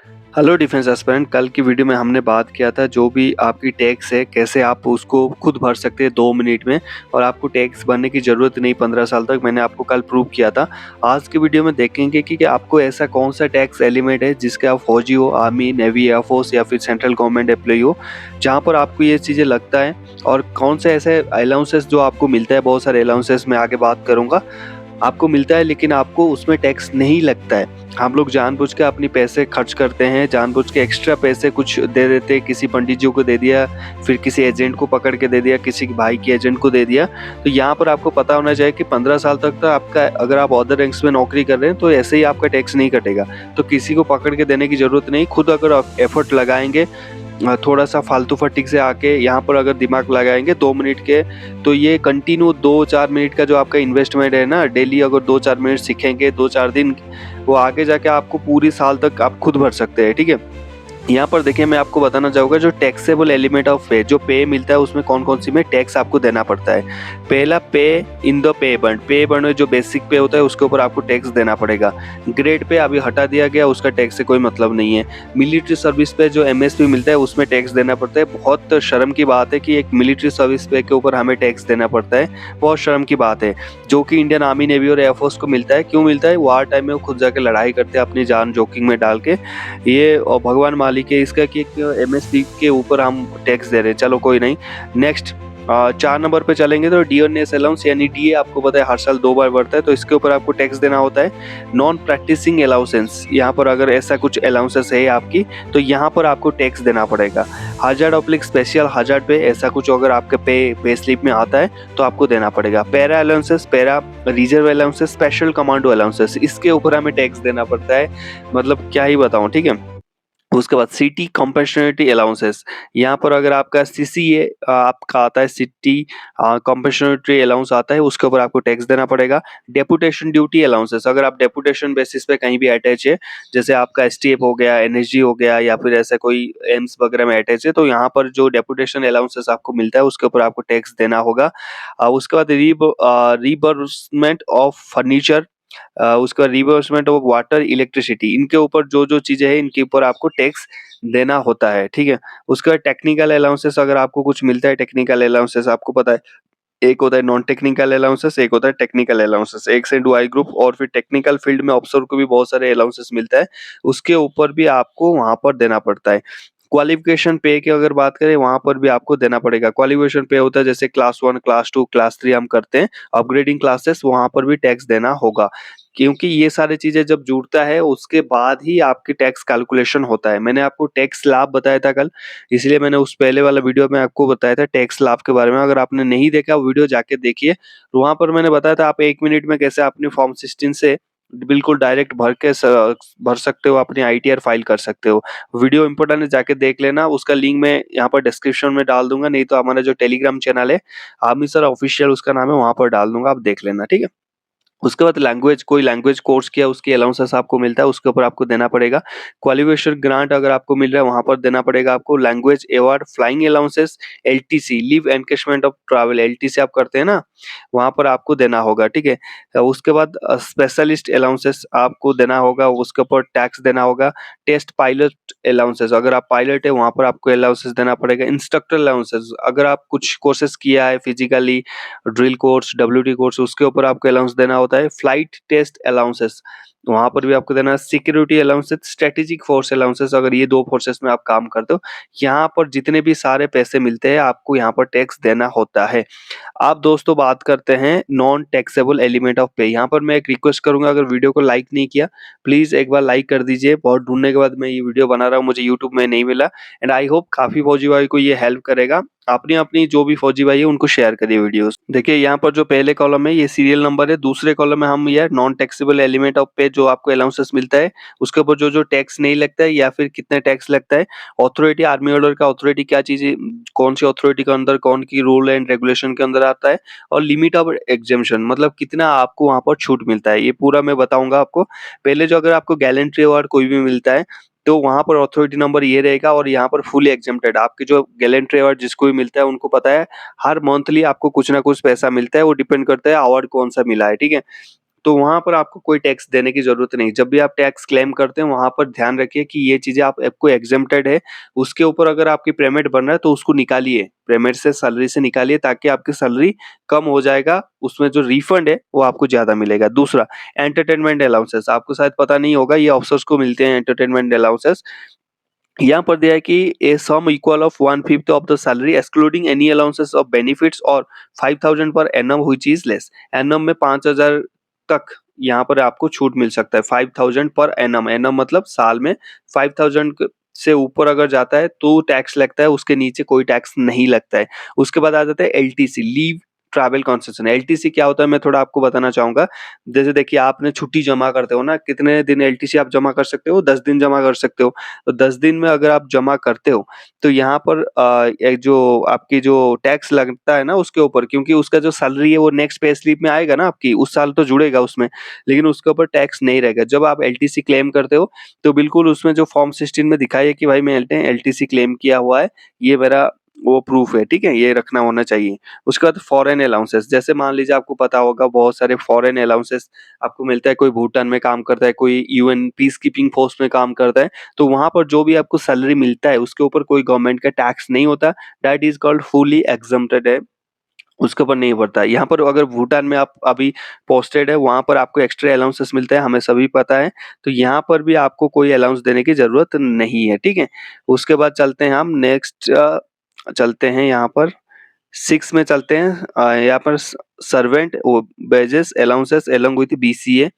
Hello defence aspirant. कल की video में हमने बात किया था जो भी आपकी टैक्स है कैसे आप उसको खुद भर सकते हैं 2 मिनट में, और आपको टैक्स भरने की ज़रूरत नहीं 15 साल तक। मैंने आपको कल प्रूव किया था। आज की वीडियो में देखेंगे कि आपको ऐसा कौन सा टैक्स एलिमेंट है जिसके आप फौजी हो, आर्मी, नेवी, एयरफोर्स या फिर सेंट्रल गवर्नमेंट एम्प्लॉय हो, जहाँ पर आपको ये चीज़ें लगता है, और कौन से ऐसे अलाउंसेस जो आपको मिलता है। बहुत सारे अलाउंसेस मैं आगे बात करूँगा आपको मिलता है, लेकिन आपको उसमें टैक्स नहीं लगता है। हम लोग जानबूझ के अपने पैसे खर्च करते हैं, जानबूझ के एक्स्ट्रा पैसे कुछ दे देते हैं, किसी पंडित जी को दे दिया, फिर किसी एजेंट को पकड़ के दे दिया, किसी भाई के एजेंट को दे दिया। तो यहाँ पर आपको पता होना चाहिए कि 15 साल तक तो आपका, अगर आप अदर रैंक्स में नौकरी कर रहे हैं तो ऐसे ही आपका टैक्स नहीं कटेगा। तो किसी को पकड़ के देने की ज़रूरत नहीं। खुद अगर आप एफर्ट लगाएंगे, थोड़ा सा फालतू फटीक से आके यहाँ पर अगर दिमाग लगाएंगे 2 मिनट के, तो ये कंटिन्यू 2-4 मिनट का जो आपका इन्वेस्टमेंट है ना, डेली अगर 2-4 मिनट सीखेंगे 2-4 दिन, वो आगे जाके आपको पूरी साल तक आप खुद भर सकते हैं। ठीक है, यहाँ पर देखिए मैं आपको बताना चाहूँगा जो टैक्सेबल एलिमेंट ऑफ पे, जो पे मिलता है उसमें कौन कौन सी में टैक्स आपको देना पड़ता है। पहला, पे इन द पे बंड। पे बंड में जो बेसिक पे होता है उसके ऊपर आपको टैक्स देना पड़ेगा। ग्रेड पे अभी हटा दिया गया, उसका टैक्स से कोई मतलब नहीं है। मिलिट्री सर्विस पे जो एमएसपी मिलता है उसमें टैक्स देना पड़ता है। बहुत शर्म की बात है कि एक मिलिट्री सर्विस पे के ऊपर हमें टैक्स देना पड़ता है, बहुत शर्म की बात है। जो कि इंडियन आर्मी, नेवी और एयरफोर्स को मिलता है। क्यों मिलता है? वार टाइम में वो खुद जाके लड़ाई करते हैं अपनी जान जोखिम में डाल के। ये और भगवान मालिक है इसका कि एमएसपी के ऊपर हम टैक्स दे रहे हैं। चलो कोई नहीं। नेक्स्ट 4 नंबर पे चलेंगे तो डिओनेस अलाउंस यानी डीए, आपको पता है हर साल 2 बार बढ़ता है, तो इसके ऊपर आपको टैक्स देना होता है। नॉन प्रैक्टिसिंग अलाउंसेंस, यहाँ पर अगर ऐसा कुछ अलाउंसेस है आपकी तो यहाँ पर आपको टैक्स देना पड़ेगा। हजार्ड ऑब्लिक स्पेशल हजार्ड पे, ऐसा कुछ अगर आपके पे स्लिप में आता है तो आपको देना पड़ेगा। Para allowances, para reserve allowances, special commando allowances, इसके ऊपर हमें टैक्स देना पड़ता है। मतलब क्या ही बताऊं। ठीक है, उसके बाद सिटी कॉम्पेशनरिटी अलाउंसेस, यहाँ पर अगर आपका सीसीए आपका आता है, सिटी कॉम्पेशनरिटी अलाउंस आता है, उसके ऊपर आपको टैक्स देना पड़ेगा। डेपुटेशन ड्यूटी अलाउंसेस, अगर आप डेपुटेशन बेसिस पे कहीं भी अटैच है, जैसे आपका एसटीएफ हो गया, एनएसजी हो गया, या फिर ऐसा कोई एम्स वगैरह में अटैच है, तो यहाँ पर जो डेपुटेशन अलाउंसेस आपको मिलता है उसके ऊपर आपको टैक्स देना होगा। उसके बाद रिबर्समेंट ऑफ फर्नीचर, उसका रिवर्समेंट ऑफ वाटर, इलेक्ट्रिसिटी, इनके ऊपर जो जो चीजें हैं इनके ऊपर आपको टैक्स देना होता है। ठीक है, उसका टेक्निकल अलाउंसेस, अगर आपको कुछ मिलता है टेक्निकल अलाउंसेस, आपको पता है एक होता है नॉन टेक्निकल अलाउंसेस, एक होता है technical allowances. X and Y group, और फिर टेक्निकल फील्ड में अफसर को भी बहुत सारे अलाउंसेस मिलता है, उसके ऊपर भी आपको वहां पर देना पड़ता है। क्वालिफिकेशन पे की अगर बात करें, वहां पर भी आपको देना पड़ेगा। क्वालिफिकेशन पे होता है जैसे क्लास 1, क्लास 2, क्लास 3 हम करते हैं, अपग्रेडिंग क्लासेस, वहां पर भी टैक्स देना होगा। क्योंकि ये सारी चीजें जब जुड़ता है उसके बाद ही आपकी टैक्स कैलकुलेशन होता है। मैंने आपको टैक्स लाभ बताया था कल, इसलिए मैंने उस पहले वाला वीडियो में आपको बताया था टैक्स लाभ के बारे में। अगर आपने नहीं देखा वो वीडियो जाके देखिए, तो वहां पर मैंने बताया था आप 1 मिनट में कैसे अपनी फॉर्म 16 से बिल्कुल डायरेक्ट भर सकते हो, अपनी आईटीआर फाइल कर सकते हो। वीडियो इंपॉर्टेंट है, जाके देख लेना। उसका लिंक मैं यहाँ पर डिस्क्रिप्शन में डाल दूंगा, नहीं तो हमारा जो टेलीग्राम चैनल है आर्मी सर ऑफिशियल, उसका नाम है, वहां पर डाल दूंगा, आप देख लेना। ठीक है, उसके बाद लैंग्वेज, कोई लैंग्वेज कोर्स किया उसकी अलाउंसेस आपको मिलता है, उसके ऊपर आपको देना पड़ेगा। क्वालिफिकेशन ग्रांट अगर आपको मिल रहा है वहां पर देना पड़ेगा आपको। Language award, flying allowances, LTC, leave encashment of travel, LTC आप करते हैं ना, वहां पर आपको देना होगा। ठीक है, उसके बाद स्पेशलिस्ट अलाउंसेस आपको देना होगा, उसके ऊपर टैक्स देना होगा। टेस्ट पायलट अलाउंसेस, अगर आप पायलट है वहां पर आपको अलाउंसेस देना पड़ेगा। इंस्ट्रक्टर अलाउंसेस, अगर आप कुछ कोर्सेज किया है, physically drill course, WT course, उसके ऊपर आपको अलाउंस देना होता है। फ्लाइट टेस्ट अलाउंसेस, वहां पर भी आपको देना है। Security allowances, strategic force allowances, अगर ये 2 फोर्सेस में आप काम करते हो, यहाँ पर जितने भी सारे पैसे मिलते हैं आपको यहाँ पर टैक्स देना होता है। आप दोस्तों बात करते हैं नॉन टैक्सेबल एलिमेंट ऑफ पे। यहाँ पर मैं एक रिक्वेस्ट करूंगा, अगर वीडियो को लाइक नहीं किया प्लीज एक बार लाइक कर दीजिए। बहुत ढूंढने के बाद मैं ये वीडियो बना रहा हूँ, मुझे यूट्यूब में नहीं मिला, एंड आई होप काफी फौजी भाई को ये हेल्प करेगा। अपनी अपनी जो भी फौजी भाई है उनको शेयर करिए वीडियोस। देखिए यहाँ पर जो पहले कॉलम है ये सीरियल नंबर है, दूसरे कॉलम में हम ये नॉन टैक्सेबल एलिमेंट ऑफ पे, जो आपको अलाउंसेस मिलता है उसके ऊपर जो जो टैक्स नहीं लगता है या फिर कितने टैक्स लगता है। अथॉरिटी, आर्मी ऑर्डर का अथॉरिटी क्या चीज है, कौन सी अथॉरिटी के अंदर कौन की रूल एंड रेगुलेशन के अंदर आता है, और लिमिट ऑफ एग्जेम्पशन, मतलब कितना आपको वहां पर छूट मिलता है, ये पूरा मैं बताऊंगा आपको। पहले जो अगर आपको गैलेंट्री अवार्ड कोई भी मिलता है तो वहां पर अथॉरिटी नंबर ये रहेगा, और यहाँ पर फुली एग्जेम्प्टेड आपके जो गैलेंट्री अवार्ड जिसको भी मिलता है उनको पता है हर मंथली आपको कुछ ना कुछ पैसा मिलता है, वो डिपेंड करता है अवार्ड कौन सा मिला है। ठीक है, तो वहाँ पर आपको कोई टैक्स देने की ज़रूरत नहीं। जब भी आप टैक्स क्लेम करते हैं वहाँ पर ध्यान रखिए कि ये चीज़ें आपको एग्ज़ेम्प्टेड है, उसके ऊपर अगर आपकी पेमेंट बन रहा है तो उसको निकालिए, पेमेंट से सैलरी से निकालिए ताकि आपकी सैलरी कम हो जाएगा, उसमें जो रिफंड है वो आपको ज़्यादा मिलेगा। दूसरा, एंटरटेनमेंट अलाउंसेस, आपको शायद पता नहीं होगा, ये अफ़सर्स को मिलते हैं एंटरटेनमेंट अलाउंसेस। यहाँ पर दिया है कि a sum equal of 1/5 of the salary excluding any allowances of benefits और 5000 per annum which is less. Annum में 5000 तक यहाँ पर आपको छूट मिल सकता है, 5000 पर एनम, एनम मतलब साल में। 5000 से ऊपर अगर जाता है तो टैक्स लगता है, उसके नीचे कोई टैक्स नहीं लगता है। उसके बाद आ जाता है LTC, leave travel concession. LTC क्या होता है मैं थोड़ा आपको बताना चाहूंगा। जैसे देखिए, आपने छुट्टी जमा करते हो ना, कितने दिन एलटीसी आप जमा कर सकते हो? 10 दिन जमा कर सकते हो। तो 10 दिन में अगर आप जमा करते हो तो यहाँ पर एक जो आपकी जो टैक्स लगता है ना उसके ऊपर, क्योंकि उसका जो सैलरी है वो नेक्स्ट पे स्लिप में आएगा ना आपकी, उस साल तो जुड़ेगा उसमें, लेकिन उसके ऊपर टैक्स नहीं रहेगा। जब आप एलटीसी क्लेम करते हो तो बिल्कुल उसमें जो फॉर्म 16 में दिखाइए कि भाई मैं एलटीसी क्लेम किया हुआ है, ये मेरा वो प्रूफ है, ठीक है? ये रखना होना चाहिए। उसके बाद फॉरेन अलाउंसेस, जैसे मान लीजिए आपको पता होगा बहुत सारे फॉरेन अलाउंसेस आपको मिलता है, कोई भूटान में काम करता है, कोई यूएन पीस कीपिंग फोर्स में काम करता है, तो वहाँ पर जो भी आपको सैलरी मिलता है उसके ऊपर कोई गवर्नमेंट का टैक्स नहीं होता, that is called fully exempted है, उसके ऊपर नहीं पड़ता है। यहाँ पर अगर भूटान में आप अभी पोस्टेड है, वहाँ पर आपको एक्स्ट्रा अलाउंसेस मिलते हैं, हमें सभी पता है, तो यहाँ पर भी आपको कोई अलाउंस देने की ज़रूरत नहीं है, ठीक है? उसके बाद चलते हैं हम नेक्स्ट चलते हैं यहाँ पर 6 में चलते हैं। यहाँ पर servant wages allowances along with BCA,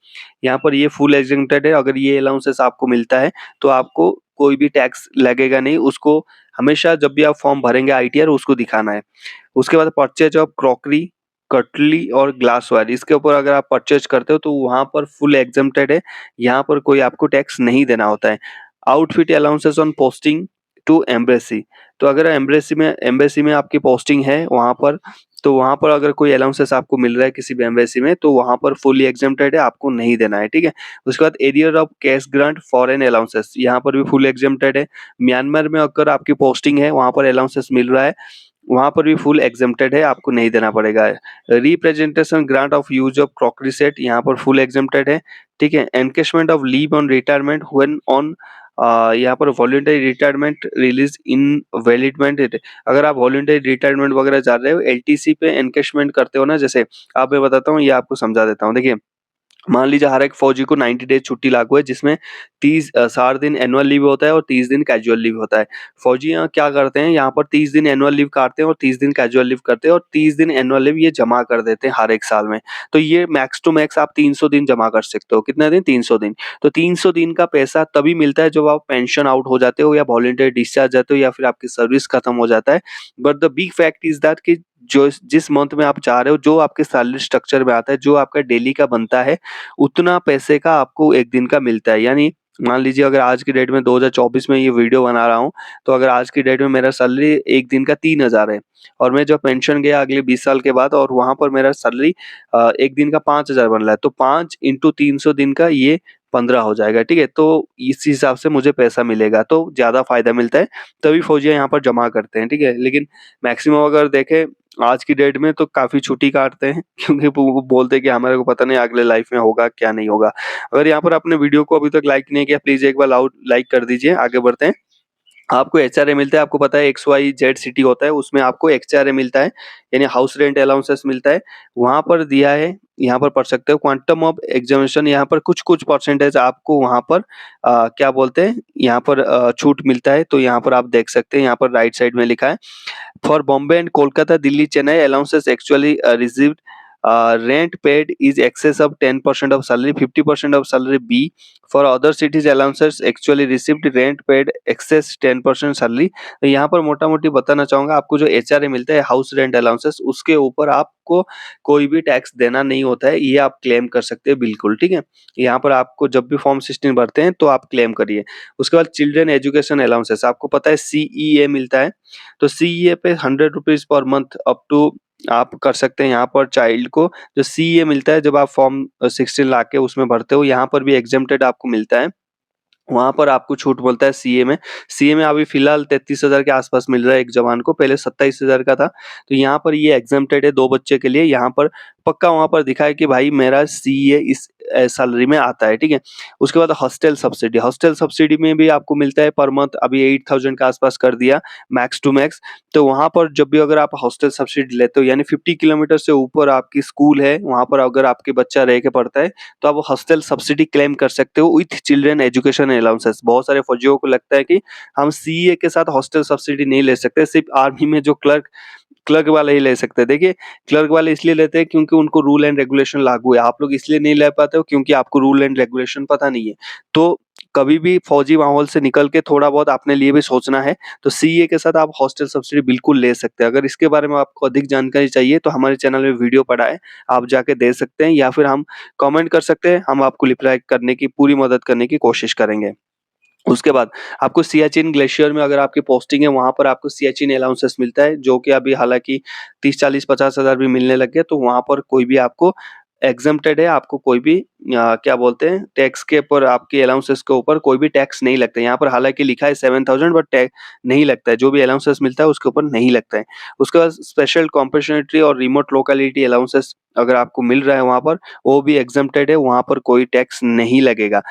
यहाँ पर ये फुल एग्जेम्प्टेड है। अगर ये अलाउंसेस आपको मिलता है तो आपको कोई भी टैक्स लगेगा नहीं, उसको हमेशा जब भी आप फॉर्म भरेंगे आईटीआर उसको दिखाना है। उसके बाद परचेज ऑफ क्रॉकरी, कटली और ग्लासवेयर, इसके ऊपर अगर आप परचेज करते हो तो वहाँ पर फुल एग्जेम्प्टेड है, यहाँ पर कोई आपको टैक्स नहीं देना होता है। Outfit allowances on posting to embassy, तो अगर एम्बेसी में आपकी पोस्टिंग है वहाँ पर, तो वहाँ पर अगर कोई अलाउंसेस आपको मिल रहा है किसी भी एम्बेसी में तो वहाँ पर फुली एग्जेम्प्टेड है, आपको नहीं देना है, ठीक है? उसके बाद arrear of cash grant foreign allowances, यहाँ पर भी फुल एग्जेम्प्टेड है। म्यांमार में अगर आपकी पोस्टिंग है, वहाँ पर अलाउंसेस मिल रहा है, वहाँ पर भी फुल एग्जेम्प्टेड है, आपको नहीं देना पड़ेगा। Representation grant of use of crockery set, यहाँ पर फुल एग्जेम्प्टेड है, ठीक है? Encashment of leave on retirement when on यहाँ पर वॉलंटरी रिटायरमेंट रिलीज इन वैलिडमेंट, अगर आप वॉलंटरी रिटायरमेंट वगैरह जा रहे हो, एलटीसी पे एनकेशमेंट करते हो ना, जैसे आप मैं बताता हूँ, ये आपको समझा देता हूँ। देखिए, मान लीजिए हर एक फौजी को 90 डेज छुट्टी लागू है, जिसमें 60 दिन एनुअल लीव होता है और 30 दिन कैजुअल लीव होता है। फौजी यहाँ क्या करते हैं, यहाँ पर 30 दिन एनुअल लीव काटते हैं और 30 दिन कैजुअल लीव करते हैं और 30 दिन एनुअल लीव ये जमा कर देते हैं हर एक साल में। तो ये मैक्स टू मैक्स आप 300 दिन जमा कर सकते हो। कितने दिन? 300 दिन। तो 300 दिन का पैसा तभी मिलता है जब आप पेंशन आउट हो जाते हो या वॉलंटरी डिस्चार्ज जाते हो या फिर आपकी सर्विस खत्म हो जाता है। But the big fact is that कि जो जिस मंथ में आप चाह रहे हो, जो आपके सैलरी स्ट्रक्चर में आता है, जो आपका डेली का बनता है, उतना पैसे का आपको एक दिन का मिलता है। यानी मान लीजिए अगर आज की डेट में 2024 में ये वीडियो बना रहा हूँ, तो अगर आज की डेट में मेरा सैलरी एक दिन का 3000 है और मैं जब पेंशन गया अगले 20 साल के बाद और वहाँ पर मेरा सैलरी एक दिन का 5000 बन रहा है, तो 5 इंटू 300 दिन का ये 15 हो जाएगा, ठीक है? तो इस हिसाब से मुझे पैसा मिलेगा, तो ज़्यादा फायदा मिलता है, तभी फौजियाँ यहाँ पर जमा करते हैं, ठीक है? लेकिन मैक्सिमम अगर देखें आज की डेट में तो काफ़ी छुट्टी काटते हैं क्योंकि वो बोलते हैं कि हमारे को पता नहीं अगले लाइफ में होगा क्या नहीं होगा। अगर यहाँ पर आपने वीडियो को अभी तक लाइक नहीं किया, प्लीज़ एक बार लाइक कर दीजिए। आगे बढ़ते हैं। आपको एचआरए मिलता है, आपको पता है XYZ सिटी होता है, उसमें आपको एचआरए मिलता है, यानी हाउस रेंट अलाउंसेस मिलता है। वहाँ पर दिया है, यहाँ पर पढ़ सकते हो। क्वांटम ऑफ एग्जामिनेशन, यहाँ पर कुछ-कुछ परसेंटेज आपको वहाँ पर क्या बोलते हैं, यहाँ पर छूट मिलता है, तो यहाँ पर आप देख सकते हैं, यहाँ पर राइट साइड में लिखा है। For Bombay and Kolkata, Delhi, Chennai, allowances actually received rent paid is excess of 10% of salary, 50% of salary B. For other cities, allowances actually received rent paid excess 10% salary। तो यहाँ पर मोटा मोटी बताना चाहूंगा, आपको जो एचआरए मिलता है हाउस रेंट अलाउंसेस, उसके ऊपर आपको कोई भी टैक्स देना नहीं होता है, ये आप क्लेम कर सकते हैं बिल्कुल, ठीक है? यहाँ पर आपको जब भी फॉर्म 16 भरते हैं तो आप क्लेम करिए। उसके बाद चिल्ड्रन एजुकेशन अलाउंसेस, आपको पता है CEA मिलता है, तो सीए पे 100 rupees per month up to आप कर सकते हैं। यहाँ पर चाइल्ड को जो सीए मिलता है जब आप फॉर्म 16 लाके उसमें भरते हो, यहाँ पर भी एग्जेम्प्टेड आपको मिलता है, वहाँ पर आपको छूट मिलता है सीए में। सीए में अभी फिलहाल 33,000 के आसपास मिल रहा है एक जवान को, पहले 27,000 का था। तो यहाँ पर ये एग्जेम्प्टेड है 2 बच्चे के लिए, यहाँ पर पक्का वहाँ पर दिखाए कि भाई मेरा सीए इस सैलरी में आता है, ठीक है। उसके बाद हॉस्टल सब्सिडी में भी आपको मिलता है पर मंथ, अभी 8000 के आसपास कर दिया मैक्स टू मैक्स। तो वहाँ पर जब भी अगर आप हॉस्टल सब्सिडी लेते हो, यानी 50 किलोमीटर से ऊपर आपकी स्कूल है, वहाँ पर अगर आपके बच्चा रह के पढ़ता है, तो आप हॉस्टल सब्सिडी क्लेम कर सकते हो विथ चिल्ड्रन एजुकेशन अलाउंसेस। बहुत सारे फौजियों को लगता है कि हम सीए के साथ हॉस्टल सब्सिडी नहीं ले सकते, सिर्फ आर्मी में जो क्लर्क वाले ही ले सकते हैं। देखिए, क्लर्क वाले इसलिए लेते हैं क्योंकि उनको रूल एंड रेगुलेशन लागू है। आप लोग इसलिए नहीं ले पाते हो क्योंकि आपको रूल एंड रेगुलेशन पता नहीं है। तो कभी भी फौजी माहौल से निकल के थोड़ा बहुत अपने लिए भी सोचना है, तो सीए के साथ आप हॉस्टल सब्सिडी बिल्कुल ले सकते हैं। अगर इसके बारे में आपको अधिक जानकारी चाहिए तो हमारे चैनल में वीडियो पड़ा है, आप जाके दे सकते हैं, या फिर हम कमेंट कर सकते हैं, हम आपको रिप्लाई करने की पूरी मदद करने की कोशिश करेंगे। उसके बाद आपको सियाचिन ग्लेशियर में अगर आपकी पोस्टिंग है, वहाँ पर आपको सियाचिन अलाउंसेस मिलता है, जो कि अभी हालाँकि 30, 40, 50 हज़ार भी मिलने लग गए। तो वहाँ पर कोई भी आपको एग्ज़म्प्टेड है, आपको कोई भी क्या बोलते हैं, टैक्स के ऊपर, आपके अलाउंसेस के ऊपर कोई भी टैक्स नहीं लगता है। यहाँ पर हालाँकि लिखा है 7000, बट टै नहीं लगता है, जो भी अलाउंसेस मिलता है उसके ऊपर नहीं लगता है। उसके बाद स्पेशल कॉम्पेंसेटरी और रिमोट लोकेलिटी अलाउंसेस अगर आपको मिल रहा है वहाँ पर, वो भी एग्ज़म्प्टेड है, वहाँ पर कोई टैक्स नहीं लगेगा।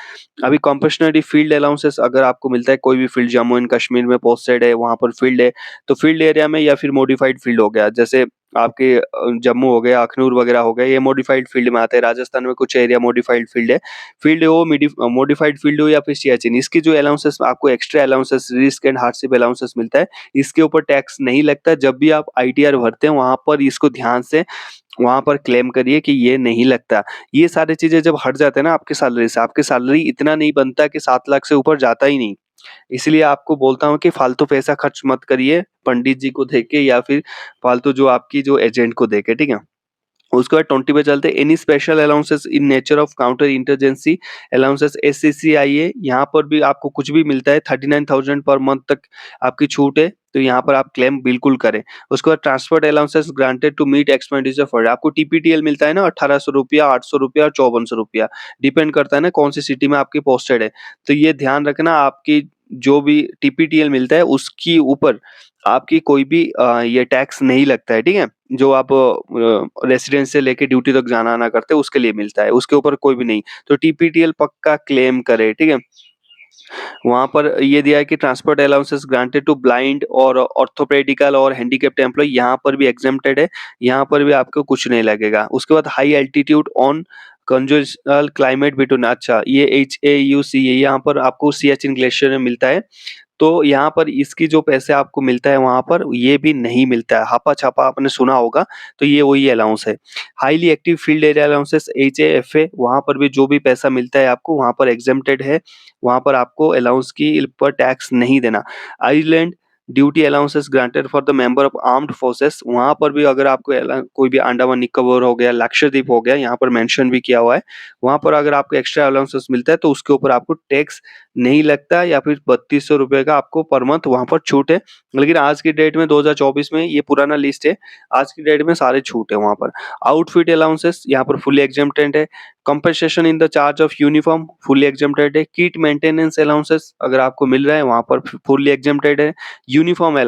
अभी कॉम्पेशनरी फील्ड अलाउंसेस अगर आपको मिलता है, कोई भी फील्ड जम्मू एंड कश्मीर में पोस्टेड है, वहाँ पर फील्ड है, तो फील्ड एरिया में या फिर मॉडिफाइड फील्ड हो गया, जैसे आपके जम्मू हो गया, अखनूर वगैरह हो गया, ये मॉडिफाइड फील्ड में आते हैं। राजस्थान में कुछ एरिया मॉडिफाइड फील्ड है। फील्ड हो मॉडिफाइड फील्ड हो या फिर सियाचिन, इसकी जो अलाउंसेस आपको extra allowances, risk and hardship allowances मिलता है, इसके ऊपर टैक्स नहीं लगता। जब भी आप आईटीआर भरते हैं वहाँ पर इसको ध्यान से वहाँ पर क्लेम करिए कि ये नहीं लगता। ये सारी चीज़ें जब हट जाते हैं ना आपकी सैलरी से, आपकी सैलरी इतना नहीं बनता कि 7 लाख से ऊपर जाता ही नहीं। इसलिए आपको बोलता हूँ कि फालतू पैसा खर्च मत करिए पंडित जी को देके या फिर फालतू जो आपकी जो एजेंट को देके, ठीक है? उसके बाद 20 पे चलते हैं। Any special allowances in nature of counter insurgency allowances SCCIA, यहाँ पर भी आपको कुछ भी मिलता है, 39,000 पर मंथ तक आपकी छूट है, तो यहाँ पर आप क्लेम बिल्कुल करें। उसके बाद transport allowances granted to meet expenditure for, आपको टीपीटीएल मिलता है ना, 1800 रुपया, 800 रुपया और 5400 रुपया, डिपेंड करता है ना कौन सी सिटी में आपकी पोस्टेड है। तो ये ध्यान रखना, आपकी जो भी टीपीटीएल मिलता है उसके ऊपर आपकी कोई भी ये टैक्स नहीं लगता है, ठीक है? जो आप रेसिडेंस से लेके ड्यूटी तक जाना-आना करते हैं उसके लिए मिलता है, उसके ऊपर कोई भी नहीं। तो टीपीटीएल पक्का क्लेम करें, ठीक है? वहाँ पर ये दिया है कि transport allowances granted to blind और ऑर्थोपेडिकल और हैंडीकैप्ड एम्प्लॉयी, यहाँ पर भी एग्जेम्प्टेड है, यहाँ पर भी आपको कुछ नहीं लगेगा। उसके बाद high altitude uncongenial climate between, अच्छा ये HAUC है, यहाँ पर आपको सियाचिन ग्लेशियर में मिलता है। तो यहाँ पर इसकी जो पैसे आपको मिलता है वहाँ पर ये भी नहीं मिलता है। हापा-छापा आपने सुना होगा, तो ये वही अलाउंस है। Highly active field area allowances HAFA, वहाँ पर भी जो भी पैसा मिलता है आपको वहाँ पर एग्जेम्प्टेड है, वहाँ पर आपको अलाउंस की पर टैक्स नहीं देना। Island duty allowances granted for the member of armed forces, वहाँ पर भी अगर आपको कोई भी अंडमान निकोबार हो गया, लक्षद्वीप हो गया, यहाँ पर मेंशन भी किया हुआ है, वहाँ पर अगर आपको एक्स्ट्रा अलाउंसेस मिलता है तो उसके ऊपर आपको टैक्स नहीं लगता, या फिर 3200 रुपए का आपको पर मंथ वहाँ पर छूट है। लेकिन आज की डेट में 2024 में ये पुराना लिस्ट है, आज की डेट में सारे छूट है वहाँ पर। आउटफिट अलाउंसेस यहाँ पर फुली एग्जेम्प्टेड है। Compensation in the charge of uniform fully exempted है। किट मेंटेनेंस अलाउंसेस अगर आपको मिल रहा है वहाँ पर फुली एग्जेम्प्टेड है। यूनिफॉर्म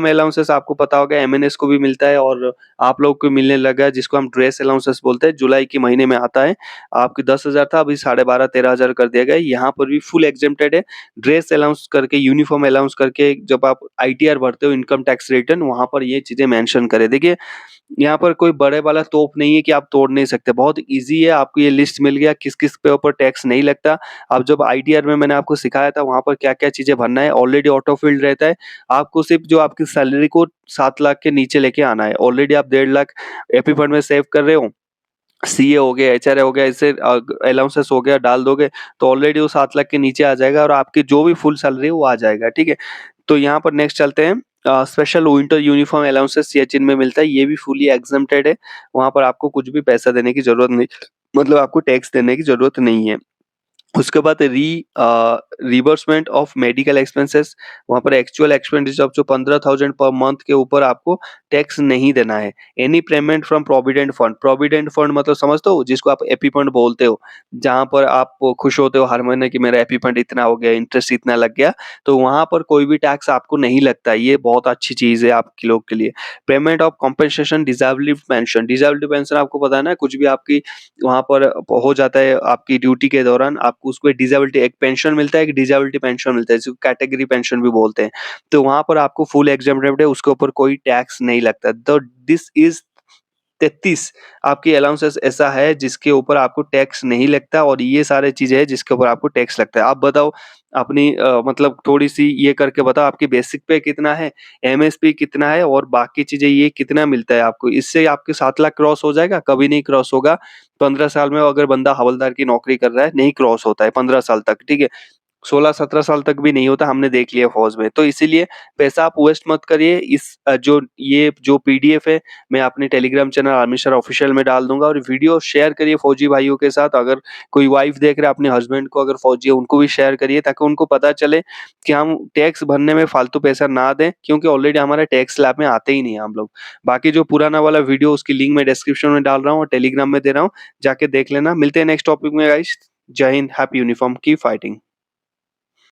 अलाउंसेस आपको पता होगा एमएनएस को भी मिलता है, और आप लोग को मिलने लगा है जिसको हम ड्रेस अलाउंसेस बोलते हैं, जुलाई के महीने में आता है। आपकी 10,000 था, अभी 12,500-13,000 कर दिया गया है। यहाँ पर भी फुल एग्जेम्प्टेड है। ड्रेस अलाउंस करके, यूनिफॉर्म अलाउंस करके जब आप आईटीआर भरते हो, इनकम टैक्स रिटर्न, वहाँ पर ये चीजें मेंशन करें। देखिए, यहाँ पर कोई बड़े वाला तोप नहीं है कि आप तोड़ नहीं सकते, बहुत ईज़ी है। आपको ये लिस्ट मिल गया किस-किस पे ऊपर टैक्स नहीं लगता। अब जब आईटीआर में मैंने आपको सिखाया था वहाँ पर क्या-क्या चीज़ें भरना है, ऑलरेडी ऑटो फिल्ड रहता है। आपको सिर्फ जो आपकी सैलरी को 7 लाख के नीचे लेके आना है। ऑलरेडी आप 1.5 लाख एपी फंड में सेव कर रहे हो, सीए हो गया, एचआरए हो गया, इससे अलाउंसेस हो गया डाल दोगे तो ऑलरेडी वो 7 लाख के नीचे आ जाएगा और आपकी जो भी फुल सैलरी है वो आ जाएगा, ठीक है? तो यहाँ पर नेक्स्ट चलते हैं। Special winter uniform allowances Siachen में मिलता है, ये भी फुली एग्जम्प्टेड है। वहाँ पर आपको कुछ भी पैसा देने की ज़रूरत नहीं, मतलब आपको टैक्स देने की ज़रूरत नहीं है। उसके बाद रिवर्समेंट ऑफ मेडिकल एक्सपेंसेस, वहाँ पर एक्चुअल एक्सपेंडिचर जो 15,000 पर मंथ के ऊपर आपको टैक्स नहीं देना है। Any payment from provident fund मतलब समझते हो, जिसको आप एपी फंड बोलते हो, जहाँ पर आप खुश होते हो हर महीने कि मेरा एपी फंड इतना हो गया, इंटरेस्ट इतना लग गया, तो वहाँ पर कोई भी टैक्स आपको नहीं लगता। ये बहुत अच्छी चीज़ है आपके लोग के लिए। Payment of compensation disability pension आपको पता है ना, कुछ भी आपकी वहाँ पर हो जाता है आपकी ड्यूटी के दौरान, आपको उसको डिसेबिलिटी एक पेंशन मिलता है, एक डिसेबिलिटी पेंशन मिलता है, जिसको कैटेगरी पेंशन भी बोलते हैं। तो वहाँ पर आपको फुल एग्जम्प्टेड है, उसके ऊपर कोई टैक्स नहीं लगता। तो दिस इज 33 आपकी अलाउंसेस ऐसा है जिसके ऊपर आपको टैक्स नहीं लगता, और ये सारी चीजें हैं जिसके ऊपर आपको टैक्स लगता है। आप बताओ अपनी मतलब थोड़ी-सी ये करके बताओ, आपकी बेसिक पे कितना है, एमएसपी कितना है, और बाकी चीजें ये कितना मिलता है आपको? इससे आपके 7 लाख क्रॉस हो जाएगा? कभी नहीं क्रॉस होगा। 15 साल में अगर बंदा हवलदार की नौकरी कर रहा है, नहीं क्रॉस होता है 15 साल तक, ठीक है? 16-17 साल तक भी नहीं होता, हमने देख लिया फौज में। तो इसीलिए पैसा आप वेस्ट मत करिए। जो पीडीएफ है, मैं अपने Telegram channel army sir official में डाल दूँगा, और वीडियो शेयर करिए फौजी भाइयों के साथ। अगर कोई वाइफ देख रहा है, अपने हस्बैंड को अगर फौजी है, उनको भी शेयर करिए, ताकि उनको पता चले कि हम टैक्स भरने में फालतू पैसा ना दें, क्योंकि ऑलरेडी हमारे टैक्स स्लैब में आते ही नहीं हैं हम लोग। बाकी जो पुराना वाला वीडियो, उसकी लिंक मैं डिस्क्रिप्शन में डाल रहा हूँ और टेलीग्राम में दे रहा हूँ, जाके देख लेना। मिलते हैं नेक्स्ट टॉपिक में गाइस। जय Hind, happy uniform, keep fighting.